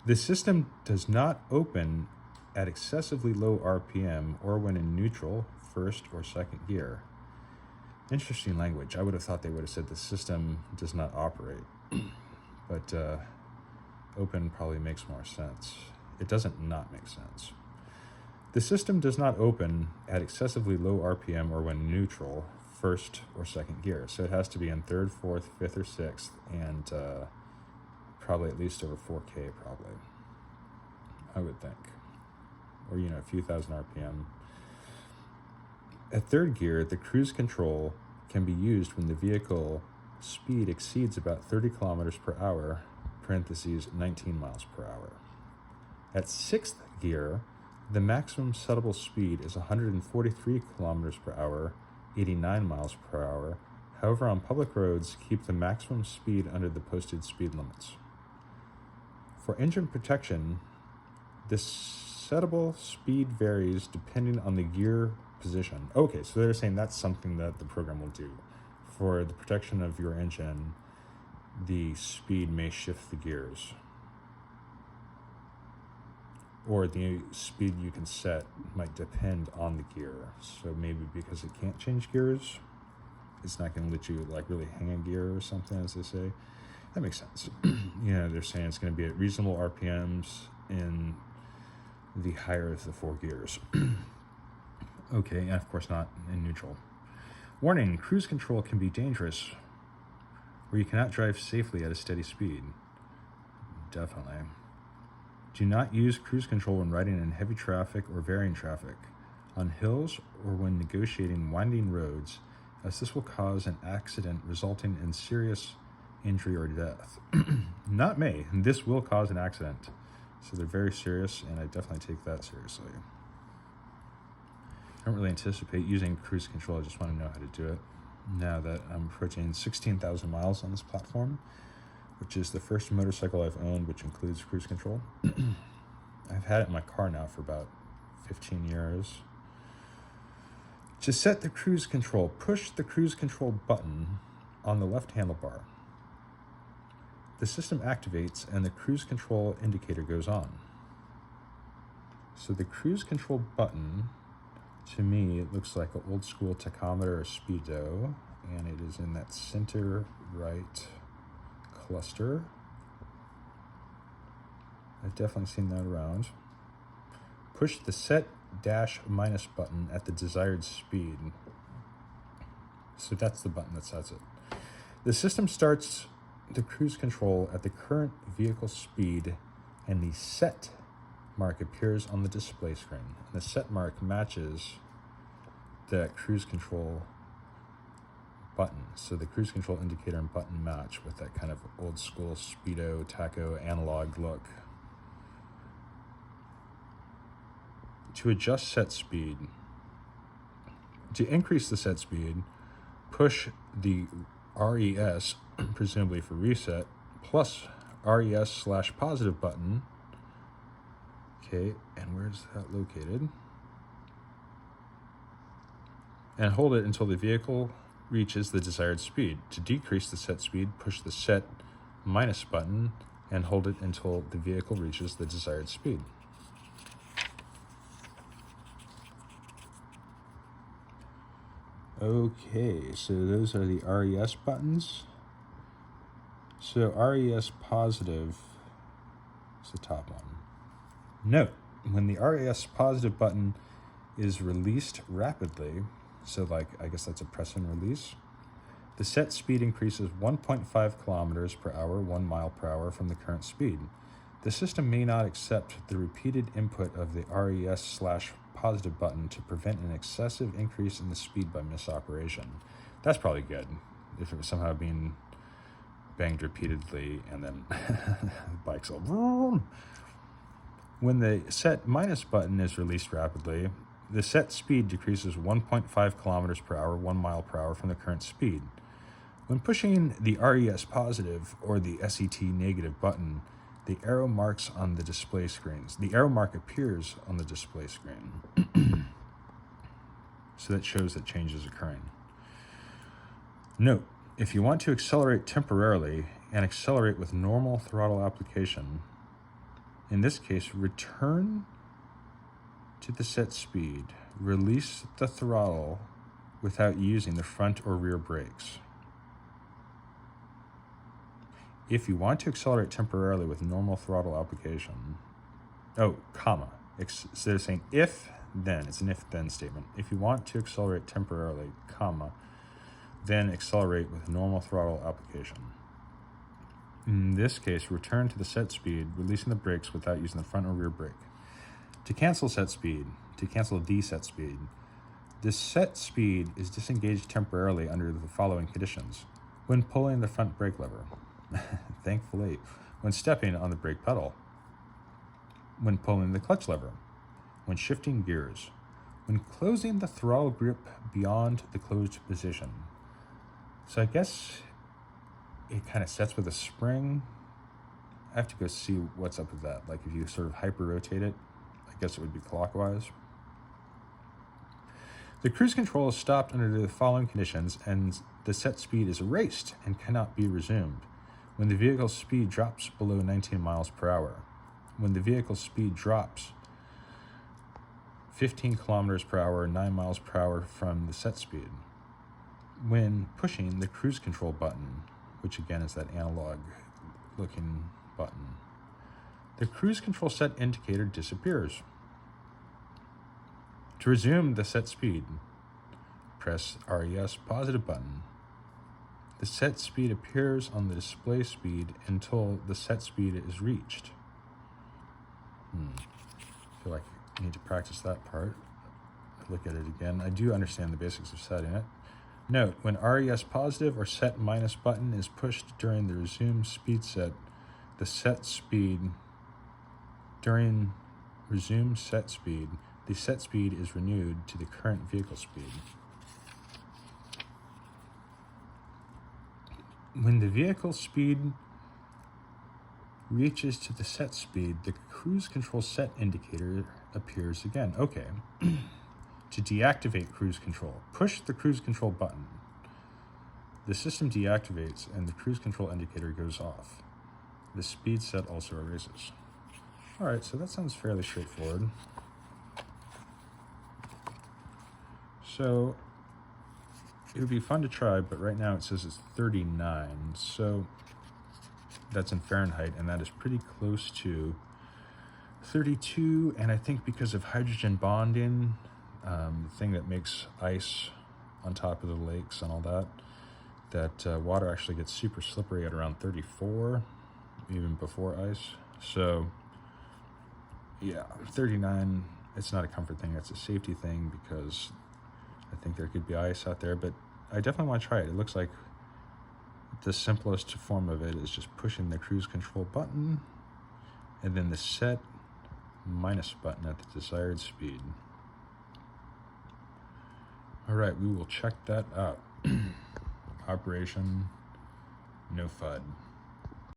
The system does not open at excessively low RPM or when in neutral, first or second gear. Interesting language. I would have thought they would have said the system does not operate, but open probably makes more sense. It doesn't not make sense. The system does not open at excessively low RPM or when neutral, first or second gear. So it has to be in third, fourth, fifth, or sixth, and probably at least over 4K, probably, I would think. Or, a few thousand RPM. At third gear, the cruise control can be used when the vehicle speed exceeds about 30 kilometers per hour, parentheses 19 miles per hour. At sixth gear, the maximum settable speed is 143 kilometers per hour, 89 miles per hour. However, on public roads, keep the maximum speed under the posted speed limits. For engine protection, the settable speed varies depending on the gear position. Okay, so they're saying that's something that the program will do. For the protection of your engine, the speed may shift the gears. Or the speed you can set might depend on the gear. So maybe because it can't change gears, it's not going to let you really hang a gear or something, as they say. That makes sense. They're saying it's going to be at reasonable RPMs in the higher of the 4 gears. Okay, and of course not in neutral. Warning, cruise control can be dangerous where you cannot drive safely at a steady speed. Definitely. Do not use cruise control when riding in heavy traffic or varying traffic, on hills, or when negotiating winding roads, as this will cause an accident resulting in serious injury or death. Not may. This will cause an accident. So they're very serious, and I definitely take that seriously. I don't really anticipate using cruise control. I just want to know how to do it now that I'm approaching 16,000 miles on this platform, which is the first motorcycle I've owned which includes cruise control. I've had it in my car now for about 15 years. To set the cruise control, push the cruise control button on the left handlebar. The system activates and the cruise control indicator goes on. So the cruise control button, to me, it looks like an old school tachometer or speedo, and it is in that center right cluster. I've definitely seen that around. Push the set dash minus button at the desired speed. So that's the button that sets it. The system starts the cruise control at the current vehicle speed, and the set mark appears on the display screen. And the set mark matches that cruise control button. So the cruise control indicator and button match with that kind of old school speedo, tacho, analog look. To adjust set speed, to increase the set speed, push the RES, presumably for reset, plus RES/positive button. Okay, and where's that located? And hold it until the vehicle reaches the desired speed. To decrease the set speed, push the set minus button and hold it until the vehicle reaches the desired speed. Okay, so those are the RES buttons. So RES positive is the top one. Note, when the RES positive button is released rapidly, so I guess that's a press and release, the set speed increases 1.5 kilometers per hour, 1 mile per hour from the current speed. The system may not accept the repeated input of the RES/positive button to prevent an excessive increase in the speed by misoperation. That's probably good, if it was somehow being banged repeatedly and then the bike's all vroom. When the set minus button is released rapidly, the set speed decreases 1.5 kilometers per hour, 1 mile per hour from the current speed. When pushing the RES positive or the SET negative button, the arrow marks on the display screens. The arrow mark appears on the display screen. So that shows that change is occurring. Note, if you want to accelerate temporarily and accelerate with normal throttle application, In this case, return to the set speed. Release the throttle without using the front or rear brakes. If you want to accelerate temporarily with normal throttle application, comma. So they're saying if, then. It's an if-then statement. If you want to accelerate temporarily, comma, then accelerate with normal throttle application. In this case, return to the set speed, releasing the brakes without using the front or rear brake. To cancel the set speed, the set speed is disengaged temporarily under the following conditions. When pulling the front brake lever, thankfully, when stepping on the brake pedal, when pulling the clutch lever, when shifting gears, when closing the throttle grip beyond the closed position. So I guess it kind of sets with a spring. I have to go see what's up with that. Like if you sort of hyper-rotate it, I guess it would be clockwise. The cruise control is stopped under the following conditions, and the set speed is erased and cannot be resumed. When the vehicle's speed drops below 19 miles per hour. When the vehicle's speed drops 15 kilometers per hour, 9 miles per hour from the set speed. When pushing the cruise control button, which again is that analog looking button, the cruise control set indicator disappears. To resume the set speed, press RES positive button. The set speed appears on the display speed until the set speed is reached. I feel like I need to practice that part. Look at it again. I do understand the basics of setting it. Note, when RES positive or set minus button is pushed during the resume speed set, the set speed is renewed to the current vehicle speed. When the vehicle speed reaches to the set speed, the cruise control set indicator appears again. Okay. To deactivate cruise control, push the cruise control button. The system deactivates and the cruise control indicator goes off. The speed set also erases. All right, so that sounds fairly straightforward. So it would be fun to try, but right now it says it's 39. So that's in Fahrenheit, and that is pretty close to 32. And I think because of hydrogen bonding, the thing that makes ice on top of the lakes and all that, water actually gets super slippery at around 34, even before ice. So yeah, 39, it's not a comfort thing, it's a safety thing, because I think there could be ice out there, but I definitely want to try it. It looks like the simplest form of it is just pushing the cruise control button and then the set minus button at the desired speed. All right, we will check that out. Operation No FUD.